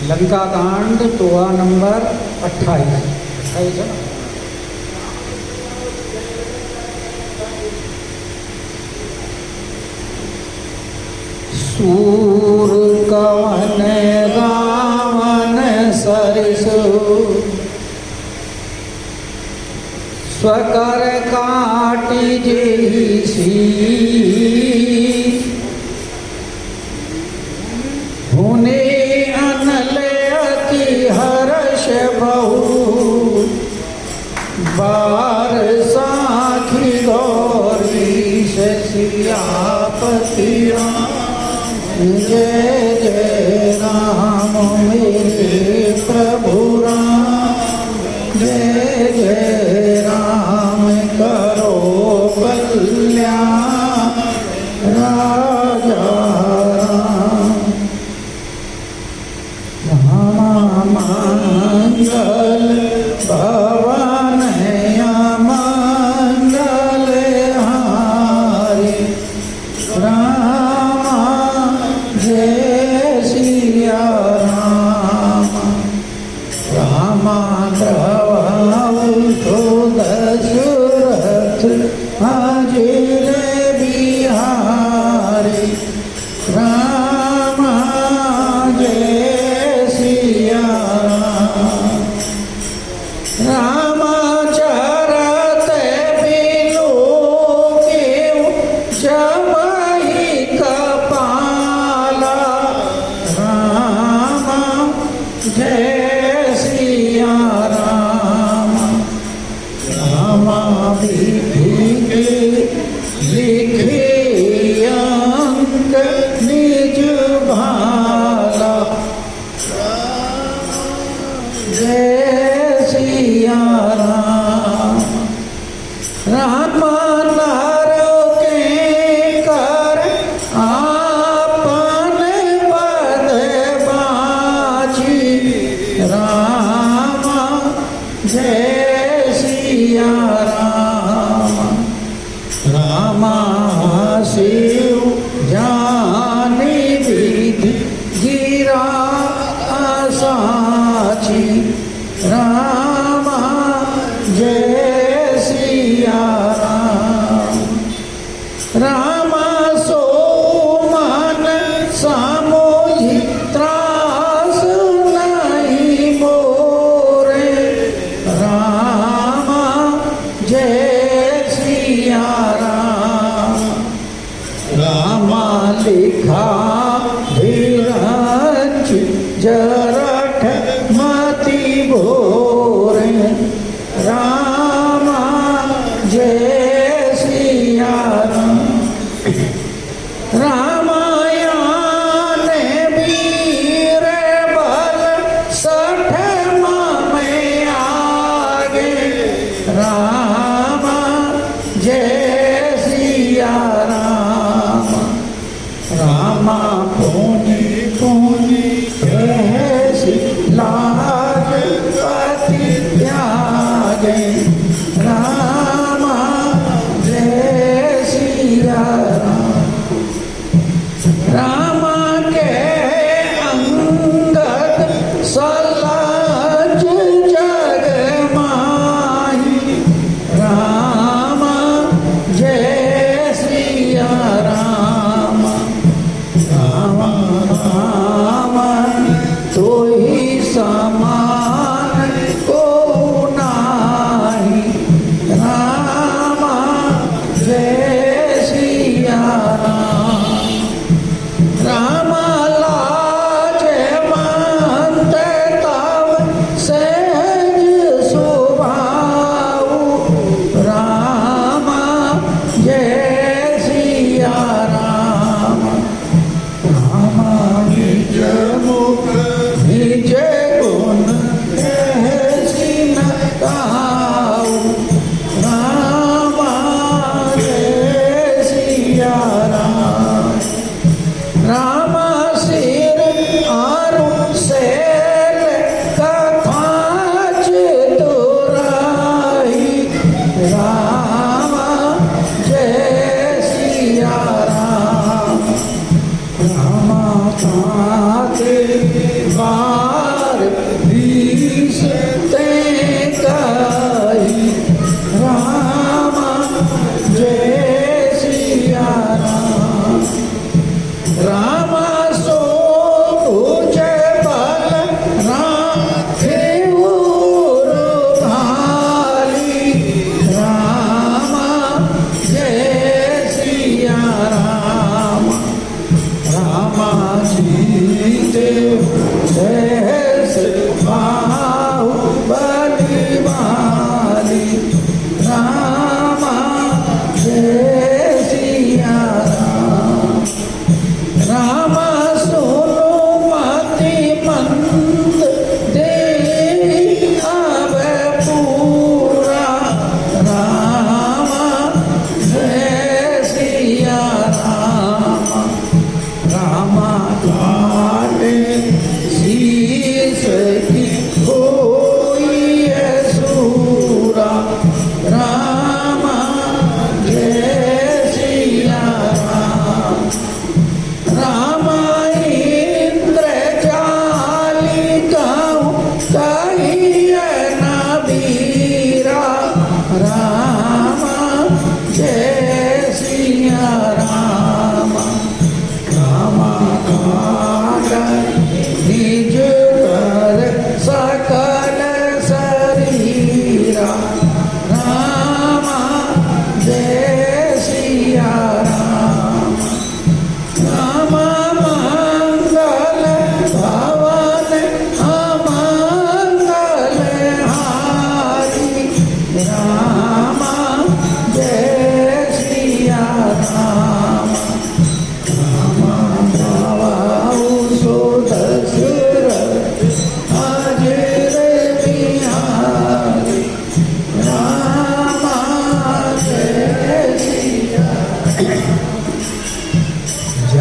लंका कांड दोहा नंबर 28 है ना। सूर कवन रावण सरिसु स्वकर काटी जेहि शीस हुने अनले अति हर्ष बहु बार साखी गौरीश सियापति जय जय राम मेरे प्रभु राम जय जय राम करो कल्याण राजा राम मंगल भवन मंगल हारी राम जय सिया राम राम द्रवतो दशरथ हाजिर बिहारी राम जय सिया राम चरत बिनु केउ जबहि कपाला राम जय सिया राम राम विधि लिखे अंक निज भाला जय सिया राम राम नर के कर आपन पद बाची राम जय सिया राम राम शिव जानी विधि गिरा साची राम जय सिया राम राम सो मन सामोहि त्रास नहीं मोरे राम जय सिया राम राम लिखा विरच जरठ मति भोरे राम जय सिया राम रामायण वीर बल सठम में आगे राम जय सिया राम राम पुनि पुनि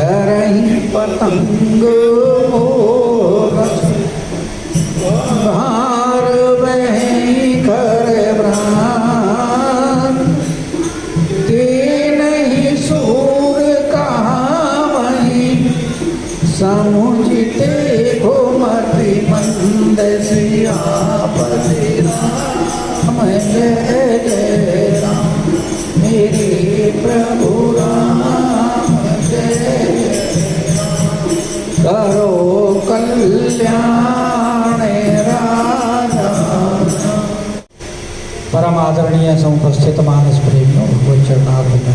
धरही पतंग मोर भार बही कर ब्रान ते नहीं सूर कहाँ वही समुझते घुमति मंद सियापति राम जय जय राम मेरे प्रभु राम जय जय राम करो कल्याण राजा। परम आदरणीय समुपस्थित मानस प्रेमियों भगवत चरणार्विंद।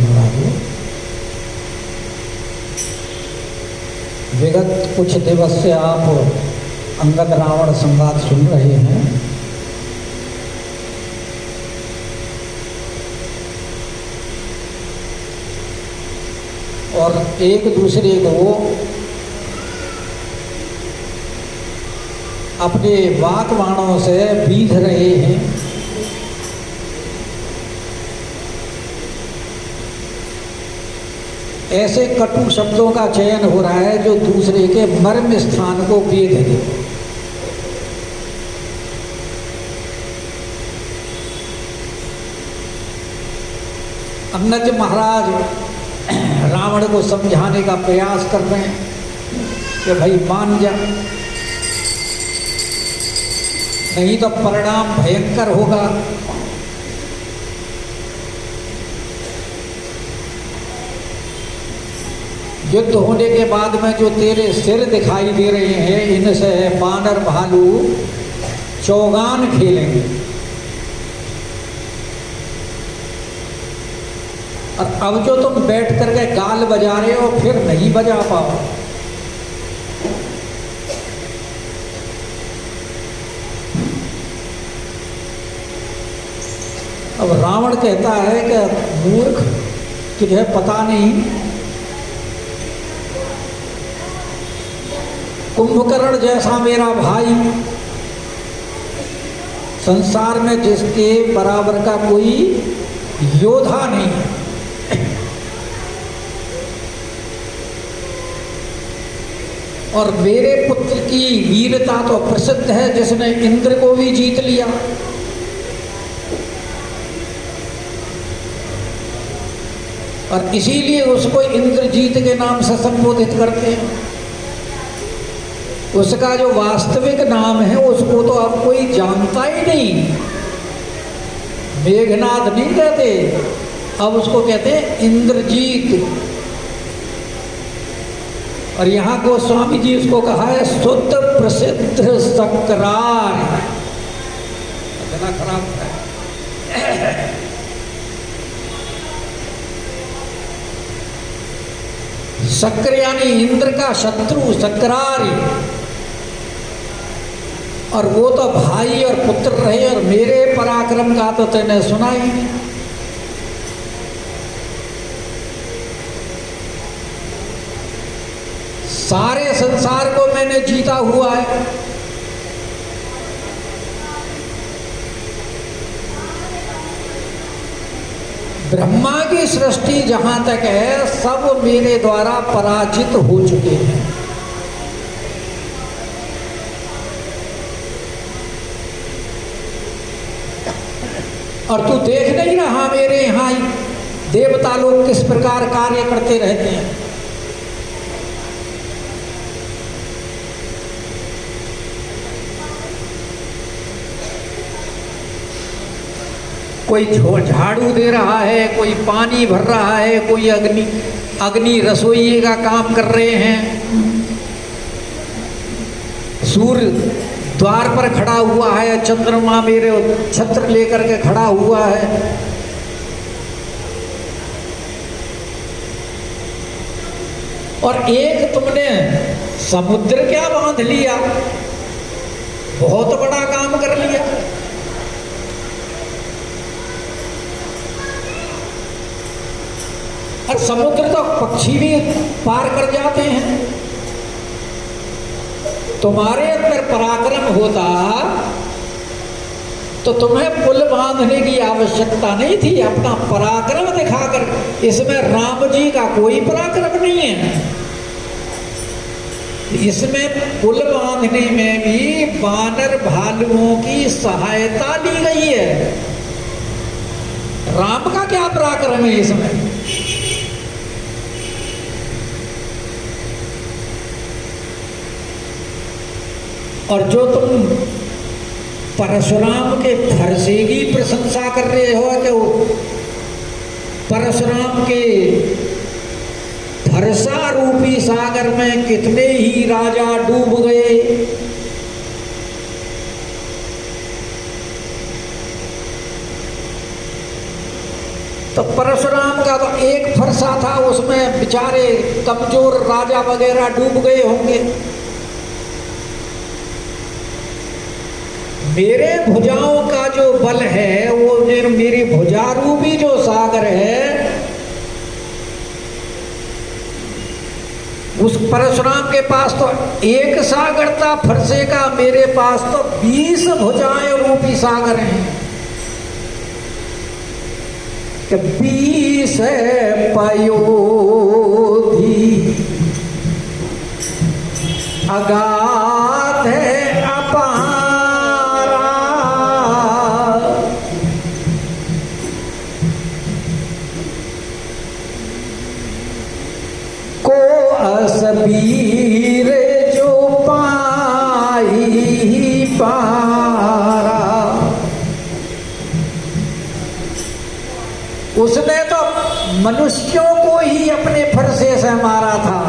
विगत कुछ दिवस से आप अंगद रावण संवाद सुन रहे हैं। और एक दूसरे को अपने वाक बाणों से बीध रहे हैं। ऐसे कटु शब्दों का चयन हो रहा है जो दूसरे के मर्म स्थान को भेद दे। अंगद महाराज रावण को समझाने का प्रयास कर रहे हैं कि भाई मान जा, नहीं तो परिणाम भयंकर होगा। युद्ध होने के बाद में जो तेरे सिर दिखाई दे रहे हैं, इनसे बानर भालू चौगान खेलेंगे। और अब जो तुम बैठ करके गाल बजा रहे हो फिर नहीं बजा पाओ। अब रावण कहता है कि मूर्ख, तुझे पता नहीं कुंभकर्ण जैसा मेरा भाई संसार में जिसके बराबर का कोई योद्धा नहीं। और मेरे पुत्र की वीरता तो प्रसिद्ध है, जिसने इंद्र को भी जीत लिया। और इसीलिए उसको इंद्रजीत के नाम से संबोधित करते हैं। उसका जो वास्तविक नाम है उसको तो अब कोई जानता ही नहीं। मेघनाद नहीं कहते, अब उसको कहते हैं इंद्रजीत। और यहाँ गोस्वामी जी उसको कहा है शुद्ध प्रसिद्ध सक्रार। गला खराब है। शक्र यानी इंद्र का शत्रु, सक्रारी। और वो तो भाई और पुत्र रहे, और मेरे पराक्रम का तो तूने सुना ही नहीं। सारे संसार को मैंने जीता हुआ है। ब्रह्मा की सृष्टि जहां तक है सब मेरे द्वारा पराजित हो चुके हैं। और तू देख नहीं रहा मेरे यहाँ देवता लोग किस प्रकार कार्य करते रहते हैं। कोई झाड़ू दे रहा है, कोई पानी भर रहा है, कोई अग्नि रसोई का काम कर रहे हैं। सूर्य द्वार पर खड़ा हुआ है, चंद्रमा मेरे छत्र लेकर के खड़ा हुआ है। और एक तुमने समुद्र क्या बांध लिया, बहुत बड़ा काम कर लिया। और समुद्र तो पक्षी भी पार कर जाते हैं। तुम्हारे अंदर पराक्रम होता तो तुम्हें पुल बांधने की आवश्यकता नहीं थी। अपना पराक्रम दिखाकर, इसमें राम जी का कोई पराक्रम नहीं है। इसमें पुल बांधने में भी वानर भालुओं की सहायता ली गई है। राम का क्या पराक्रम है इसमें? और जो तुम परशुराम के फरसे की प्रशंसा कर रहे हो कि वो परशुराम के फरसा रूपी सागर में कितने ही राजा डूब गए। तो परशुराम का तो एक फरसा था, उसमें बेचारे कमजोर राजा वगैरह डूब गए होंगे। मेरे भुजाओं का जो बल है, वो मेरी भुजा रूपी जो सागर है, उस परशुराम के पास तो एक सागर था फरसे का, मेरे पास तो 20 भुजाएं रूपी सागर हैं। कि 20 पयोधी अगाध है अपारा, को असबीर जो पाई पारा। उसने तो मनुष्यों को ही अपने फरसे से मारा था।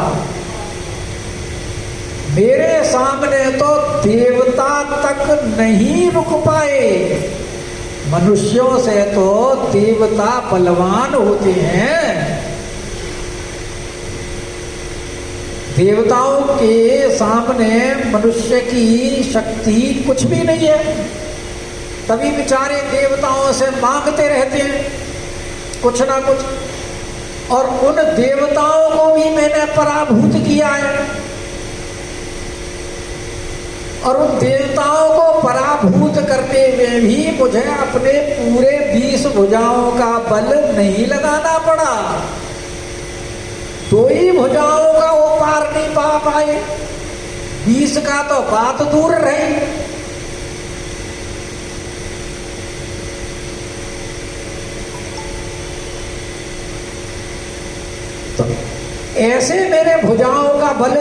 मेरे सामने तो देवता तक नहीं रुक पाए। मनुष्यों से तो देवता बलवान होते हैं। देवताओं के सामने मनुष्य की शक्ति कुछ भी नहीं है। तभी बेचारे देवताओं से मांगते रहते हैं कुछ ना कुछ। और उन देवताओं को भी मैंने पराभूत किया है। और उन देवताओं को पराभूत करने में भी मुझे अपने पूरे 20 भुजाओं का बल नहीं लगाना पड़ा। 2 ही भुजाओं का वो पार नहीं पा पाए, 20 का तो बात दूर रही। तो ऐसे मेरे भुजाओं का बल,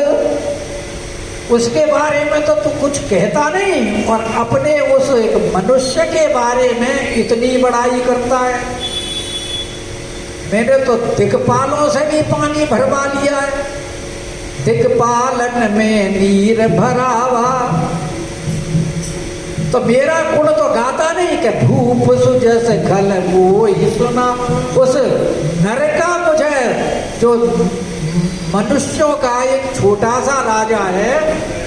उसके बारे में तो तू कुछ कहता नहीं, और अपने उस एक मनुष्य के बारे में इतनी बड़ाई करता है। मैंने तो दिक्पालों से भी पानी भरवा लिया है। दिक्पालन में नीर भरावा। तो मेरा गुण तो गाता नहीं कि धूप सुजस खल वो ही सुना। उस नर का मुझे, जो मनुष्यों का एक छोटा सा राजा है,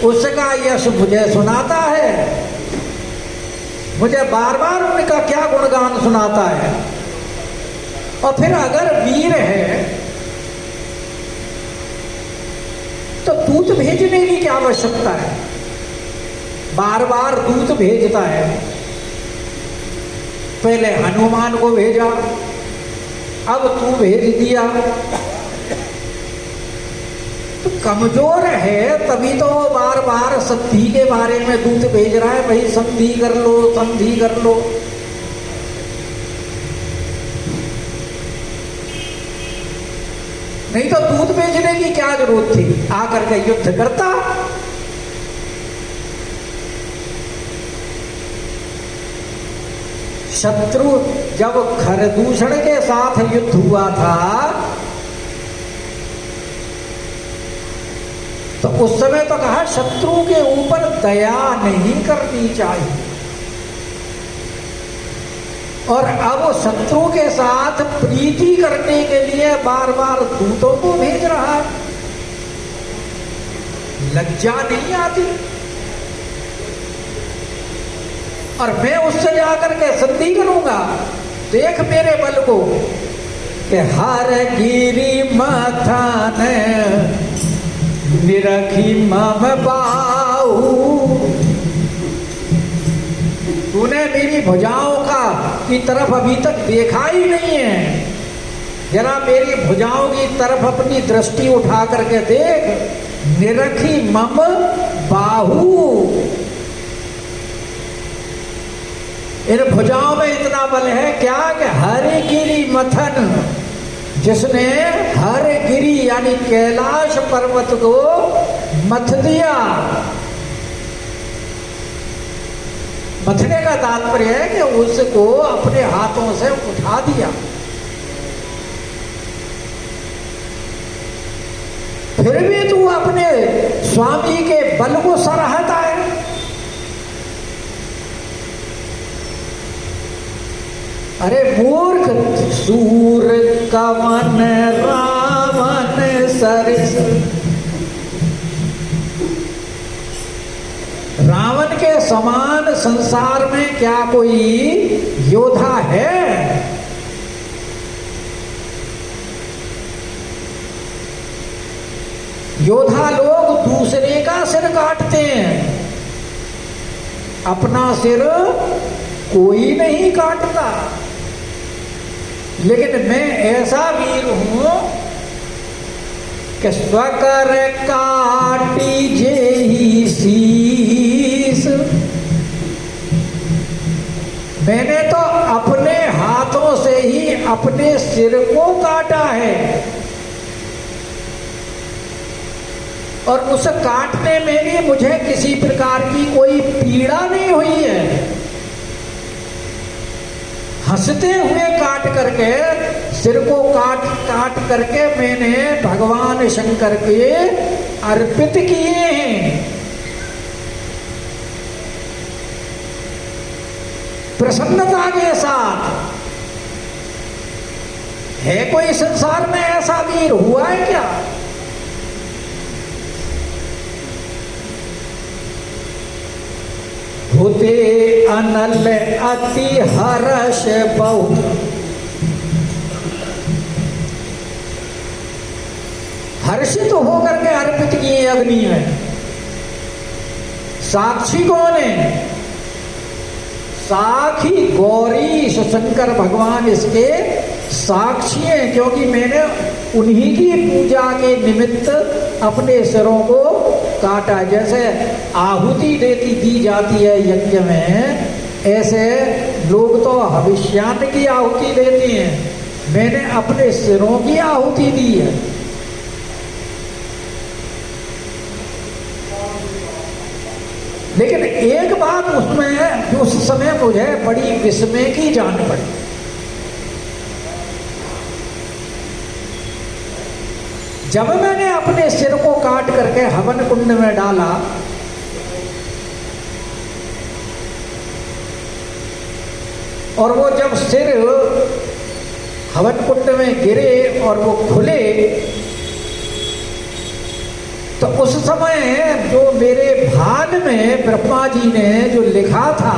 उसका यश मुझे सुनाता है। मुझे बार बार उनका क्या गुणगान सुनाता है। और फिर अगर वीर है तो दूत भेजने की क्या आवश्यकता है? बार बार दूत भेजता है। पहले हनुमान को भेजा, अब तू भेज दिया। तो कमजोर है तभी तो वो बार बार संधि के बारे में दूत भेज रहा है। भाई संधि कर लो, संधि कर लो। नहीं तो दूत भेजने की क्या जरूरत थी? आकर के युद्ध करता। शत्रु जब खरदूषण के साथ युद्ध हुआ था तो उस समय तो कहा शत्रु के ऊपर दया नहीं करनी चाहिए। और अब शत्रु के साथ प्रीति करने के लिए बार बार दूतों को भेज रहा है। लज्जा नहीं आती? और मैं उससे जाकर के संधि करूंगा। देख मेरे बल को कि हर गिरी मथान निरखी मम बाहु। तूने मेरी भुजाओं का की तरफ अभी तक देखा ही नहीं है। जरा मेरी भुजाओं की तरफ अपनी दृष्टि उठा करके देख। निरखी मम बाहु। इन भुजाओं में इतना बल है क्या कि हरिगिरि मथन, जिसने हरिगिरि यानी कैलाश पर्वत को मथ दिया। मथने का तात्पर्य है कि उसको अपने हाथों से उठा दिया। फिर भी तू अपने स्वामी के बल को सराहता है। अरे मूर्ख, सूर कवन रावण सरिस। रावण के समान संसार में क्या कोई योद्धा है? योद्धा लोग दूसरे का सिर काटते हैं, अपना सिर कोई नहीं काटता। लेकिन मैं ऐसा वीर हूं कि स्वकर काटी जेहि शीस। मैंने तो अपने हाथों से ही अपने सिर को काटा है, और उस काटने में भी मुझे किसी प्रकार की कोई पीड़ा नहीं हुई है। हंसते हुए काट करके, सिर को काट करके मैंने भगवान शंकर के अर्पित किए हैं। प्रसन्नता के साथ। है कोई संसार में ऐसा वीर हुआ है क्या? होते अनल अति हर्ष बहु। हर्षित होकर के अर्पित किए अग्नि में। साक्षी कौन है? साखी गौरी शंकर भगवान इसके साक्षी हैं, क्योंकि मैंने उन्हीं की पूजा के निमित्त अपने सिरों को काटा। जैसे आहुति दी जाती है यज्ञ में, ऐसे लोग तो हविष्यान्न की आहुति देते हैं, मैंने अपने सिरों की आहुति दी है। लेकिन एक बात उसमें उस समय मुझे बड़ी विस्मय की जान पड़ी। जब मैंने अपने सिर को काट करके हवन कुंड में डाला, और वो जब सिर हवन कुंड में गिरे और वो खुले, तो उस समय जो मेरे भान में ब्रह्मा जी ने जो लिखा था,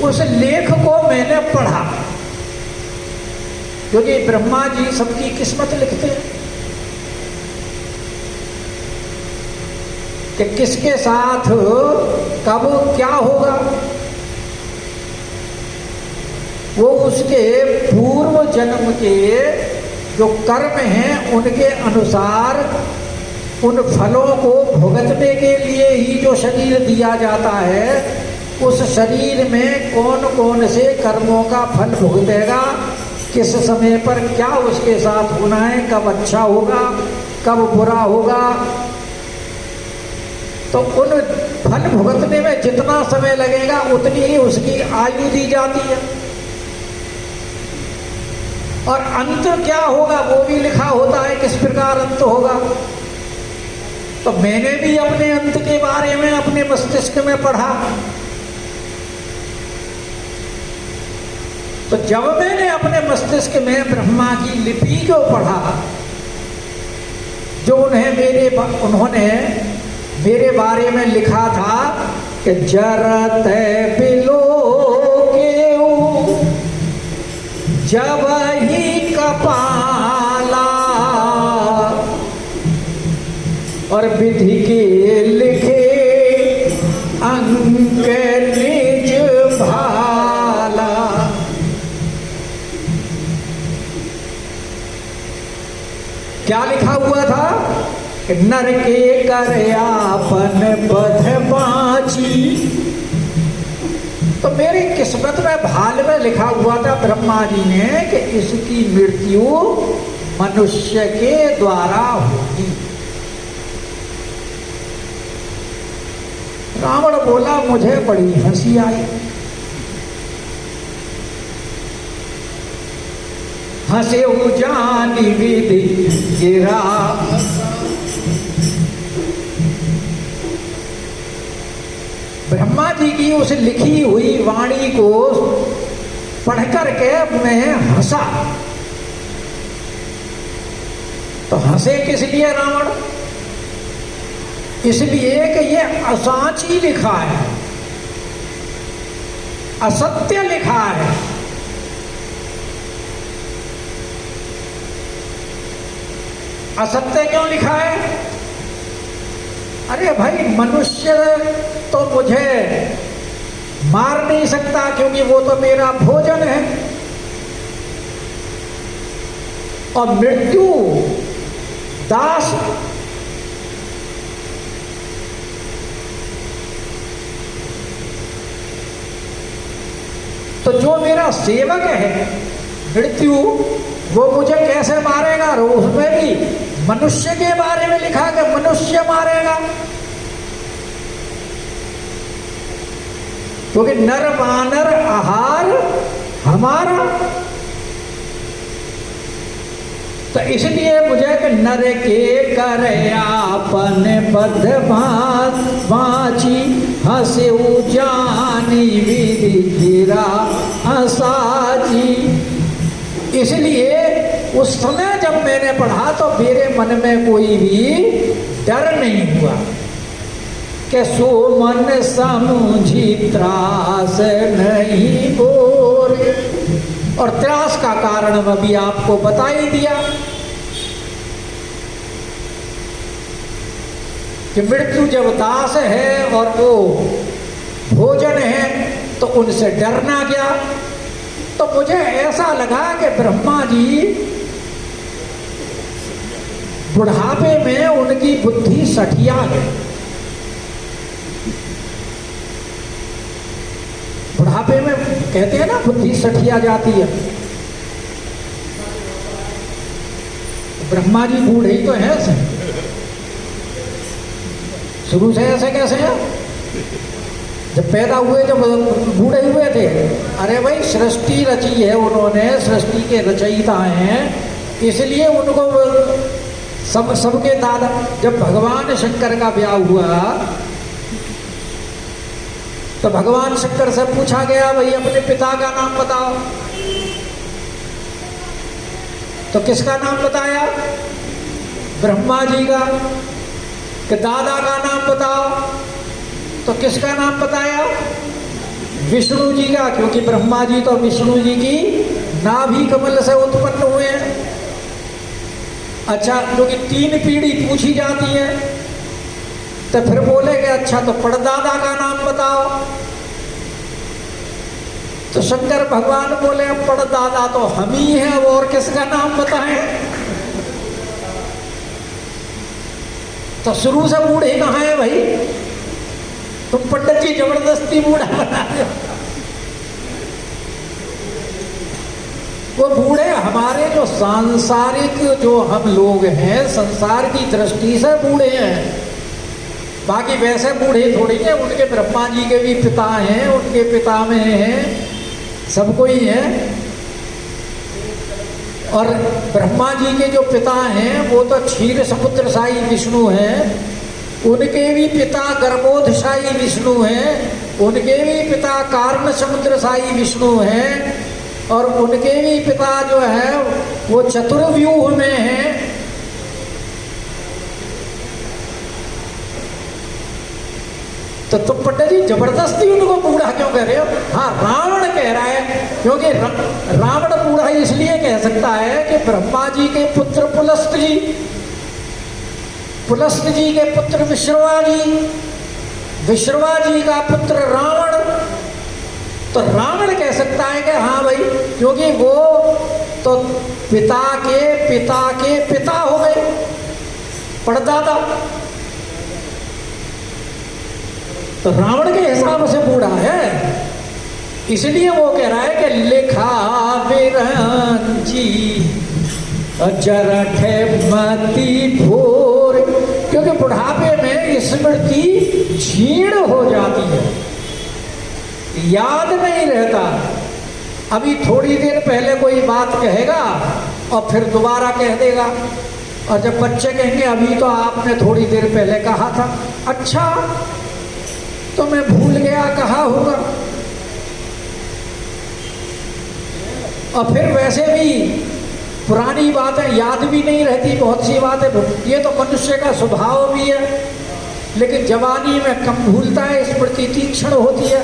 उस लेख को मैंने पढ़ा। क्योंकि ब्रह्मा जी सबकी किस्मत लिखते हैं कि किसके साथ कब क्या होगा। वो उसके पूर्व जन्म के जो कर्म हैं उनके अनुसार उन फलों को भुगतने के लिए ही जो शरीर दिया जाता है, उस शरीर में कौन कौन से कर्मों का फल भुगतेगा, किस समय पर क्या उसके साथ होना है, कब अच्छा होगा कब बुरा होगा, तो उन फल भुगतने में जितना समय लगेगा उतनी ही उसकी आयु दी जाती है। और अंत क्या होगा वो भी लिखा होता है, किस प्रकार अंत होगा। तो मैंने भी अपने अंत के बारे में अपने मस्तिष्क में पढ़ा। तो जब मैंने अपने मस्तिष्क में ब्रह्मा की लिपि को पढ़ा, जो उन्होंने मेरे बारे में लिखा था कि जरत बिलो के जब ही कपाला, और विधि के लिखे अंक निज भाला। क्या लिखा हुआ था कि नर के करयापन बध बाची। तो मेरी किस्मत में भाल में लिखा हुआ था ब्रह्मा जी ने कि इसकी मृत्यु मनुष्य के द्वारा होगी। रावण बोला मुझे बड़ी हंसी आई। हंसे जानी विधि गिरा, ब्रह्मा जी की उस लिखी हुई वाणी को पढ़कर के मैं हंसा। तो हंसे किस लिए रावण? इसलिए कि ये असाची लिखा है, असत्य लिखा है। असत्य क्यों लिखा है? अरे भाई मनुष्य तो मुझे मार नहीं सकता क्योंकि वो तो मेरा भोजन है, और मृत्यु दास। तो जो मेरा सेवक है मृत्यु, वो मुझे कैसे मारेगा? और उसमें भी मनुष्य के बारे में लिखा कि मनुष्य मारेगा, क्योंकि नर वानर आहार हमारा। तो इसलिए मुझे कि नर के करयापन बध बाची, हंसे जानी विधि गिरा असाची। इसलिए उस समय जब मैंने पढ़ा तो मेरे मन में कोई भी डर नहीं हुआ कि सो मन समझी त्रास नहीं बोर। और त्रास का कारण मैं भी आपको बता ही दिया कि मृत्यु जब दास है और वो भोजन है तो उनसे डरना क्या। तो मुझे ऐसा लगा कि ब्रह्मा जी बुढ़ापे में उनकी बुद्धि सठिया है। बुढ़ापे में कहते हैं ना बुद्धि सठिया जाती है। ब्रह्मा जी बूढ़े ही तो हैं ऐसे, शुरू से ऐसे कैसे हैं? जब पैदा हुए जब बूढ़े हुए थे। अरे भाई सृष्टि रची है उन्होंने, सृष्टि के रचयिता हैं, इसलिए उनको सबके दादा। जब भगवान शंकर का ब्याह हुआ तो भगवान शंकर से पूछा गया भाई अपने पिता का नाम बताओ, तो किसका नाम बताया? ब्रह्मा जी का। कि दादा का नाम बताओ, तो किसका नाम बताया? विष्णु जी का, क्योंकि ब्रह्मा जी तो विष्णु जी की नाभि कमल से उत्पन्न हुए हैं। अच्छा, क्योंकि 3 पीढ़ी पूछी जाती है, तो फिर बोलेगे अच्छा तो परदादा का नाम बताओ। तो शंकर भगवान बोले परदादा तो हम ही हैं, और किसका नाम बताएं? तो शुरू से बूढ़े कहाँ हैं भाई? तुम पंडित जी जबरदस्ती बूढ़ा बना रहे हो। वो बूढ़े हमारे जो सांसारिक जो हम लोग हैं, संसार की दृष्टि से बूढ़े हैं, बाकी वैसे बूढ़े थोड़ी हैं। उनके ब्रह्मा जी के भी पिता हैं, उनके पिता में हैं, सबको ही है। और ब्रह्मा जी के जो पिता हैं वो तो क्षीर समुद्रशाही विष्णु हैं, उनके भी पिता गर्भोदशाही विष्णु हैं, उनके भी पिता कारण समुद्रशाही विष्णु हैं, और उनके भी पिता जो है वो चतुर्व्यूह में हैं। तो तुम पंडित जी जबरदस्ती उनको बूढ़ा क्यों कह रहे हो? हाँ, रावण कह रहा है, क्योंकि रावण बूढ़ा इसलिए कह सकता है कि ब्रह्मा जी के पुत्र पुलस्त जी, पुलस्त जी के पुत्र विश्रवा जी, विश्रवा जी का पुत्र रावण। तो रावण कह सकता है कि हाँ भाई, क्योंकि वो तो पिता के पिता के पिता हो गए। पढ़ता था। तो रावण के हिसाब से बूढ़ा है, इसलिए वो कह रहा है कि लिखा बिरंची जरठे मति भोर, क्योंकि बुढ़ापे में स्मृति क्षीण हो जाती है, याद नहीं रहता। अभी थोड़ी देर पहले कोई बात कहेगा और फिर दोबारा कह देगा, और जब बच्चे कहेंगे अभी तो आपने थोड़ी देर पहले कहा था, अच्छा तो मैं भूल गया कहा होगा। और फिर वैसे भी पुरानी बातें याद भी नहीं रहती, बहुत सी बातें। ये तो मनुष्य का स्वभाव भी है, लेकिन जवानी में कम भूलता है, स्मृति तीक्ष्ण होती है,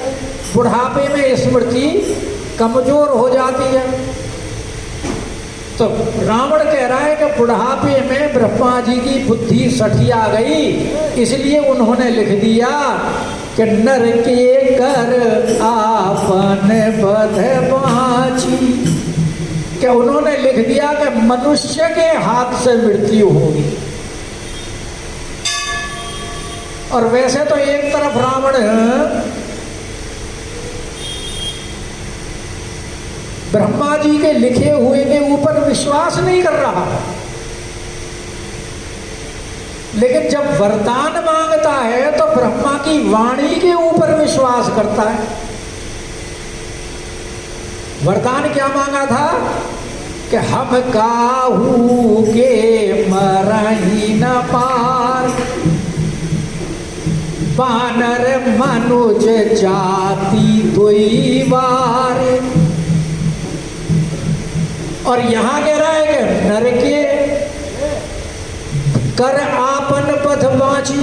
बुढ़ापे में स्मृति कमजोर हो जाती है। तो रावण कह रहा है कि बुढ़ापे में ब्रह्मा जी की बुद्धि सठिया गई, इसलिए उन्होंने लिख दिया कि नर के कर आपन बध बाची, कि उन्होंने लिख दिया कि मनुष्य के हाथ से मृत्यु होगी। और वैसे तो एक तरफ रावण ब्रह्मा जी के लिखे हुए के ऊपर विश्वास नहीं कर रहा, लेकिन जब वरदान मांगता है तो ब्रह्मा की वाणी के ऊपर विश्वास करता है। वरदान क्या मांगा था कि हम काहू के मरही न पार, बानर मनुज जाति दुई बार। और यहां कह रहा है कि नर के कर आपन पथ बाची,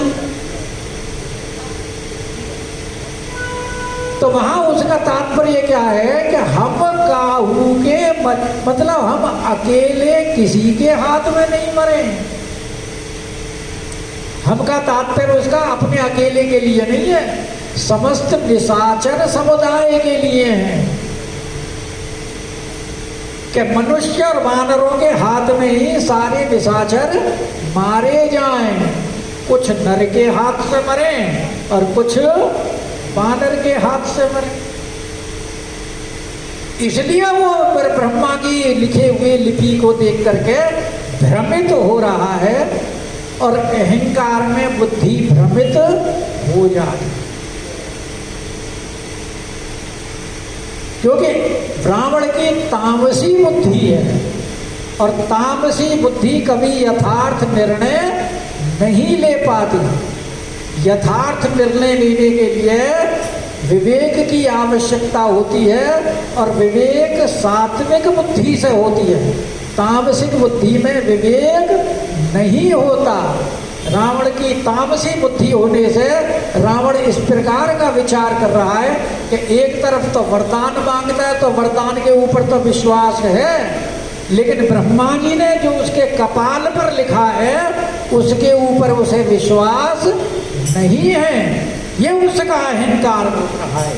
तो वहां उसका तात्पर्य क्या है कि हम काहू के मतलब हम अकेले किसी के हाथ में नहीं मरे। हम का तात्पर्य उसका अपने अकेले के लिए नहीं है, समस्त निशाचर समुदाय के लिए है, कि मनुष्य और वानरों के हाथ में ही सारे निशाचर मारे जाएं। कुछ नर के हाथ से मरे और कुछ वानर के हाथ से मरे। इसलिए वो ब्रह्मा की लिखे हुए लिपि को देख करके भ्रमित हो रहा है और अहंकार में बुद्धि भ्रमित हो जाती, क्योंकि ब्राह्मण की तामसी बुद्धि है और तामसी बुद्धि कभी यथार्थ निर्णय नहीं ले पाती। यथार्थ निर्णय लेने के लिए विवेक की आवश्यकता होती है और विवेक सात्विक बुद्धि से होती है, तामसिक बुद्धि में विवेक नहीं होता। रावण की तामसी बुद्धि होने से रावण इस प्रकार का विचार कर रहा है कि एक तरफ तो वरदान मांगता है तो वरदान के ऊपर तो विश्वास है, लेकिन ब्रह्मा जी ने जो उसके कपाल पर लिखा है उसके ऊपर उसे विश्वास नहीं है। ये उसका अहंकार हो रहा है।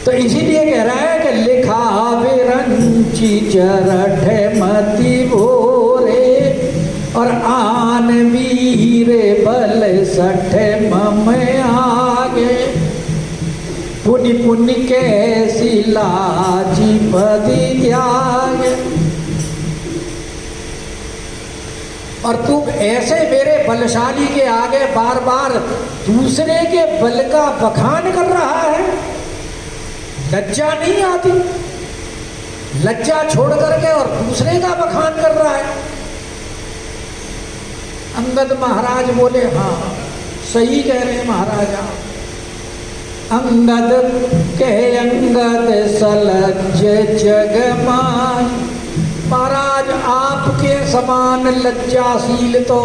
तो इसीलिए कह रहा है कि लिखा विरंची जरठे मति भोरे और आन वीरे बल सठे मम आगे, पुनि पुनि कैसी लाजी पदी त्यागे। और तू ऐसे मेरे बलशाली के आगे बार बार दूसरे के बल का बखान कर रहा है, लज्जा नहीं आती? लज्जा छोड़ करके और दूसरे का बखान कर रहा है। अंगद महाराज बोले हाँ सही कह रहे हैं महाराज आप। अंगद कहे अंगद सलज्ज जगमान, महाराज आपके समान लज्जाशील तो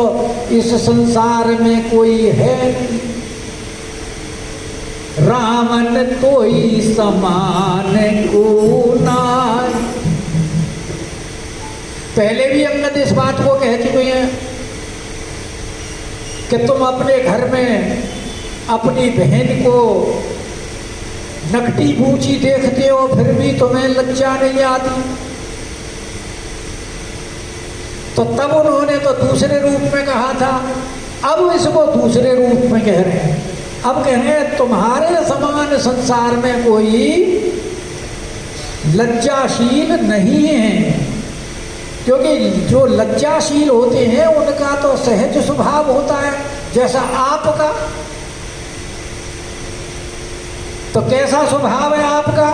इस संसार में कोई है नहीं, रावण तो ही समान को नाय। पहले भी अंगद इस बात को कह चुके हैं कि तुम अपने घर में अपनी बहन को नकटी बूची देखते हो फिर भी तुम्हें लज्जा नहीं आती। तो तब उन्होंने तो दूसरे रूप में कहा था, अब इसको दूसरे रूप में कह रहे हैं। अब कह रहे हैं तुम्हारे समान संसार में कोई लज्जाशील नहीं है, क्योंकि जो लज्जाशील होते हैं उनका तो सहज स्वभाव होता है जैसा आपका। तो कैसा स्वभाव है आपका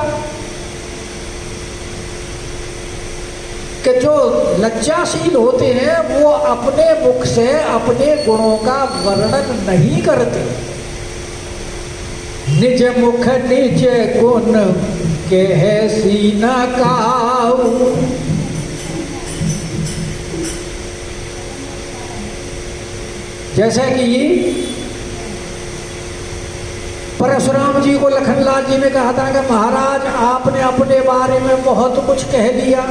कि जो लज्जाशील होते हैं वो अपने मुख से अपने गुणों का वर्णन नहीं करते। निज मुख निज गुण कह सीना काऊ, जैसे कि परशुराम जी को लखनलाल जी ने कहा था कि महाराज आपने अपने बारे में बहुत कुछ कह दिया,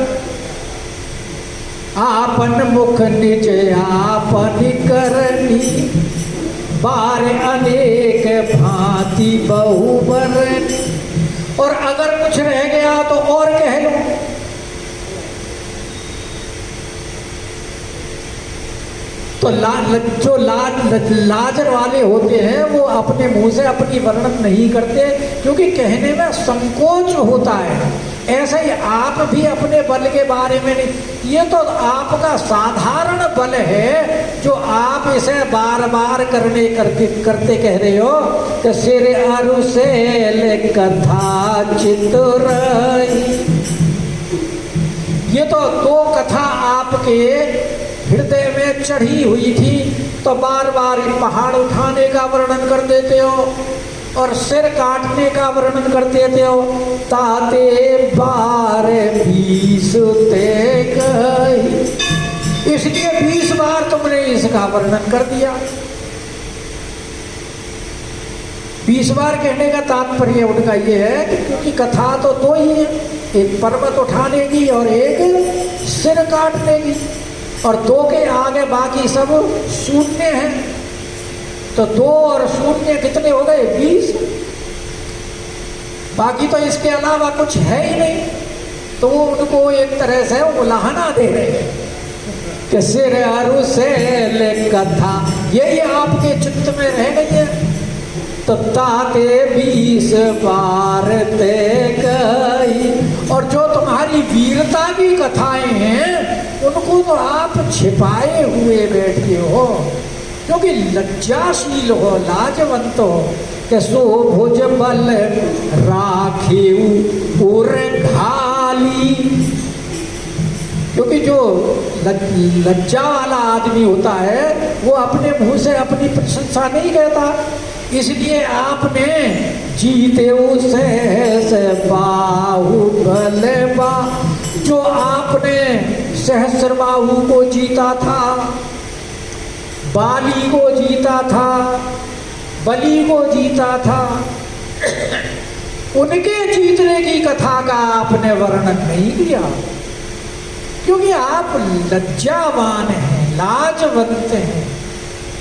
आपन मुख निज आपन करनी, बार अनेक भांति बहुबरनी। और अगर कुछ रह गया तो और कह लो। तो जो लाज वाले होते हैं वो अपने मुंह से अपनी वर्णन नहीं करते, क्योंकि कहने में संकोच होता है। ऐसे ही आप भी अपने बल के बारे में नहीं, ये तो आपका साधारण बल है जो आप इसे बार बार करते कह रहे हो कि सिर अरु से कथा चितुरई। ये तो दो कथा आपके हृदय में चढ़ी हुई थी, तो बार बार पहाड़ उठाने का वर्णन कर देते हो और सिर काटने का वर्णन कर देते हो। ताते बार 20 ते गई, इसलिए 20 बार तुमने इसका वर्णन कर दिया। 20 बार कहने का तात्पर्य उनका ये है कि क्योंकि कथा तो दो ही है, एक पर्वत उठाने की और एक सिर काटने की, और दो के आगे बाकी सब शून्य हैं। तो 2 और 0 कितने हो गए? 20। बाकी तो इसके अलावा कुछ है ही नहीं। तो वो उनको एक तरह से उलाहना दे रहे हैं कि सिर अरु से ले कथा, यही आपके चित्त में रह गई है। तो ताते 20 बार ते गई, और जो तुम्हारी वीरता की कथाएं हैं उनको तो आप छिपाए हुए बैठे हो, क्योंकि लज्जाशील हो, लाजवंत हो कि सो भुज बल राखेऊ उर घाली। क्योंकि जो लज्जा वाला आदमी होता है वो अपने मुंह से अपनी प्रशंसा नहीं कहता, इसलिए आपने जीते उसे बाहुबल बा, जो आपने सहस्रबाहु को जीता था, बाली को जीता था, बलि को जीता था, उनके जीतने की कथा का आपने वर्णन नहीं किया, क्योंकि आप लज्जावान हैं, लाजवंत हैं।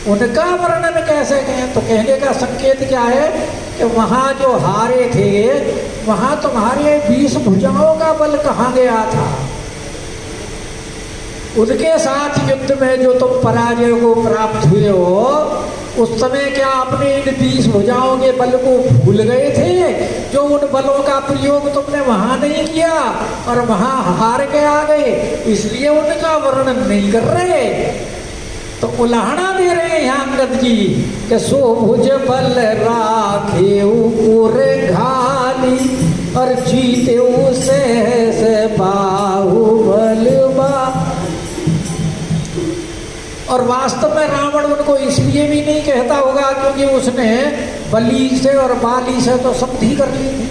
उनका वर्णन कैसे कहें? तो कहने का संकेत क्या है कि वहां जो हारे थे वहां तुम्हारे 20 भुजाओं का बल कहाँ गया था? उनके साथ युद्ध में जो तुम पराजय को प्राप्त हुए हो, उस समय क्या आपने इन 20 भुजाओं के बल को भूल गए थे? जो उन बलों का प्रयोग तुमने वहां नहीं किया और वहां हार के आ गए, इसलिए उनका वर्णन नहीं कर रहे। तो उलाहना दे रहे हैं यहाँ अंगद जी कि सो भुज बल राखे उर घाली, और जीते से बाहुबल बा। और वास्तव में रावण उनको इसलिए भी नहीं कहता होगा क्योंकि उसने बलि से और बाली से तो संधि कर ली थी,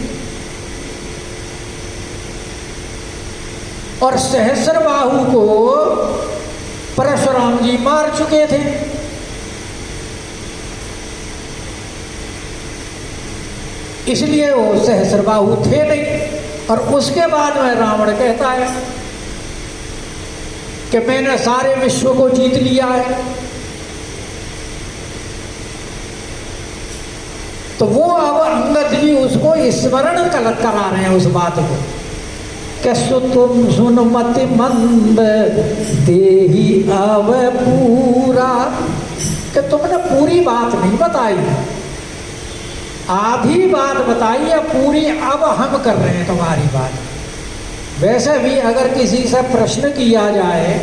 और सहस्रबाहु को परशुराम जी मार चुके थे। इसलिए वो सहस्रबाहु थे नहीं। और उसके बाद में रावण कहता है कि मैंने सारे विश्व को जीत लिया है। तो वो अब अंगद जी उसको स्मरण करा रहे हैं उस बात को कैसो तुम सुन मति मंद देही अब पूरा, कि तुमने पूरी बात नहीं बताई, आधी बात बताई है, पूरी अब हम कर रहे हैं तुम्हारी बात। वैसे भी अगर किसी से प्रश्न किया जाए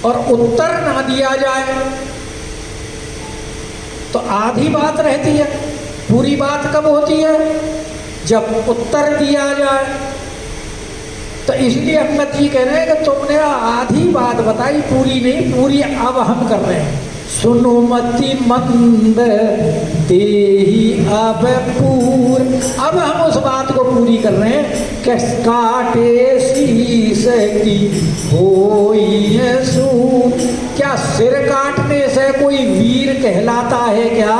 और उत्तर ना दिया जाए तो आधी बात रहती है, पूरी बात कब होती है? जब उत्तर दिया जाए। तो इसलिए अंगद जी कह रहे हैं कि तुमने आधी बात बताई, पूरी नहीं, पूरी अब हम कर रहे हैं। सुनो मति मंद देही अब पूर, अब हम उस बात को पूरी कर रहे हैं कि काटे शीश की होई सूर। क्या सिर काटने से कोई वीर कहलाता है क्या?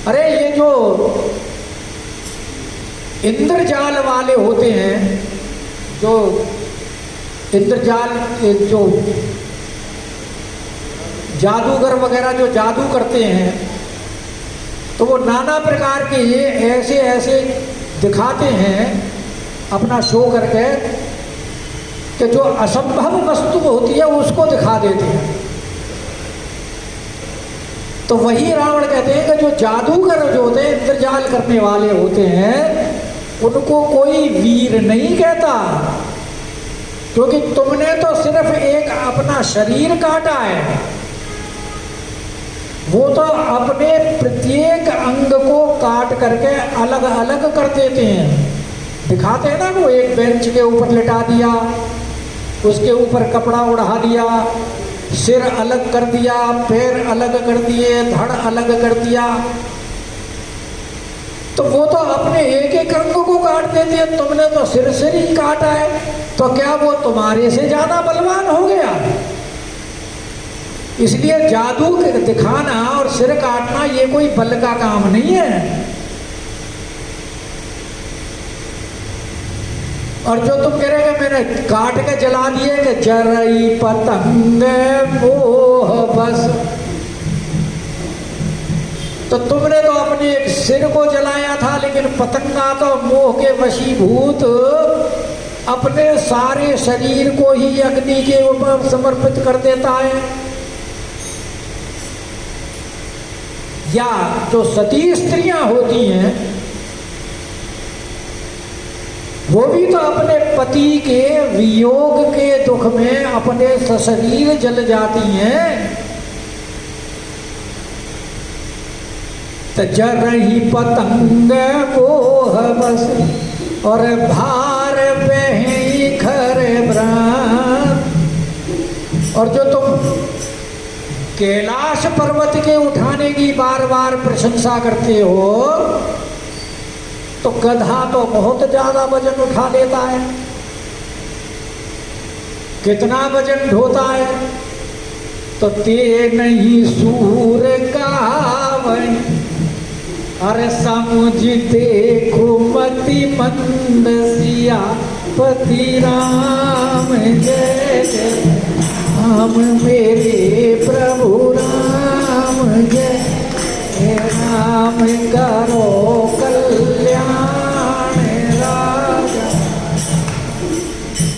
अरे ये जो इंद्रजाल वाले होते हैं, जो इंद्रजाल, जो जादूगर वगैरह जो जादू करते हैं, तो वो नाना प्रकार के ये ऐसे ऐसे दिखाते हैं अपना शो करके कि जो असंभव वस्तु होती है उसको दिखा देते हैं। तो वही रावण कहते हैं कि जो जादूगर जो होते हैं, इंद्रजाल करने वाले होते हैं, उनको कोई वीर नहीं कहता, क्योंकि तुमने तो सिर्फ एक अपना शरीर काटा है, वो तो अपने प्रत्येक अंग को काट करके अलग अलग कर देते हैं। दिखाते हैं ना, वो एक बेंच के ऊपर लिटा दिया, उसके ऊपर कपड़ा उड़ा दिया, सिर अलग कर दिया, पैर अलग कर दिए, धड़ अलग कर दिया, तो वो तो अपने एक एक अंग को काट देते हैं। तुमने तो सिर ही काटा है, तो क्या वो तुम्हारे से ज्यादा बलवान हो गया? इसलिए जादू दिखाना और सिर काटना ये कोई बल का काम नहीं है। और जो तुम कह रहे कि मैंने काट के जला दिए कि जरई पतंग मोह बस, तो तुमने तो अपने एक सिर को जलाया था, लेकिन पतंगा तो मोह के वशीभूत अपने सारे शरीर को ही अग्नि के ऊपर समर्पित कर देता है। या जो सती स्त्रियां होती हैं, वो भी तो अपने पति के वियोग के दुख में अपने सशरीर जल जाती हैं। तो जरही पतंग मोह बस और भार बही खर ब्राह्म। और जो तुम कैलाश पर्वत के उठाने की बार बार प्रशंसा करते हो, तो गधा तो बहुत ज्यादा वजन उठा लेता है। कितना वजन ढोता है? तो ते नहीं सूर गावई, अरे समुझ देखो मति मंद सिया पति राम जय जय राम मेरे प्रभु राम जय राम करो